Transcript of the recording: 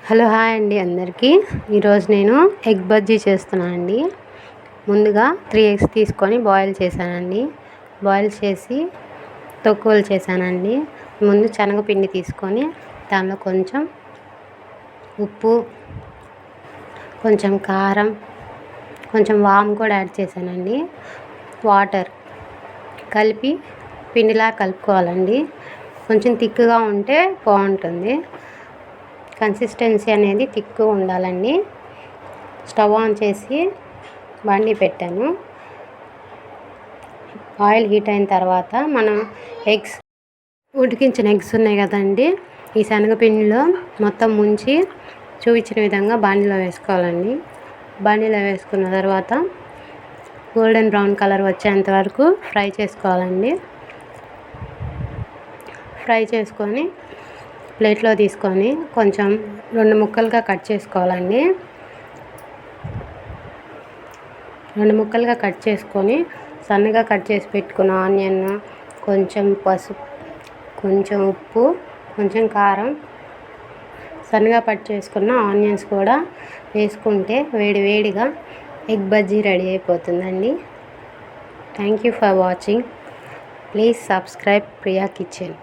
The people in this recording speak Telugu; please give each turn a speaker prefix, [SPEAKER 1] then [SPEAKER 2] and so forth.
[SPEAKER 1] హలో హాయ్ అండి అందరికీ. ఈరోజు నేను ఎగ్ బజ్జీ చేస్తున్నానండి. ముందుగా 3 ఎగ్స్ తీసుకొని బాయిల్ చేశానండి. బాయిల్ చేసి తొక్కులు చేశానండి. ముందు శనగపిండి తీసుకొని దానిలో కొంచెం ఉప్పు, కొంచెం కారం, కొంచెం వాము కూడా యాడ్ చేశానండి. వాటర్ కలిపి పిండిలా కలుపుకోవాలండి. కొంచెం థిక్గా ఉంటే బాగుంటుంది. కన్సిస్టెన్సీ అనేది థిక్గా ఉండాలండి. స్టవ్ ఆన్ చేసి బండి పెట్టాను. ఆయిల్ హీట్ అయిన తర్వాత మనం ఉడికించిన ఎగ్స్ ఉన్నాయి కదండి, ఈ శనగపిండిలో మొత్తం ముంచి చూపించిన విధంగా బాండీలో వేసుకోవాలండి. బాండీలో వేసుకున్న తర్వాత గోల్డెన్ బ్రౌన్ కలర్ వచ్చేంత వరకు ఫ్రై చేసుకోవాలండి. ఫ్రై చేసుకొని ప్లేట్లో తీసుకొని కొంచెం 2 ముక్కలుగా కట్ చేసుకోవాలండి. 2 ముక్కలుగా కట్ చేసుకొని సన్నగా కట్ చేసి పెట్టుకున్న ఆనియన్, కొంచెం పసుపు, కొంచెం ఉప్పు, కొంచెం కారం, సన్నగా కట్ చేసుకున్న ఆనియన్స్ కూడా వేసుకుంటే వేడివేడిగా ఎగ్ బజ్జీ రెడీ అయిపోతుందండి. Thank you for watching. Please subscribe Priya kitchen.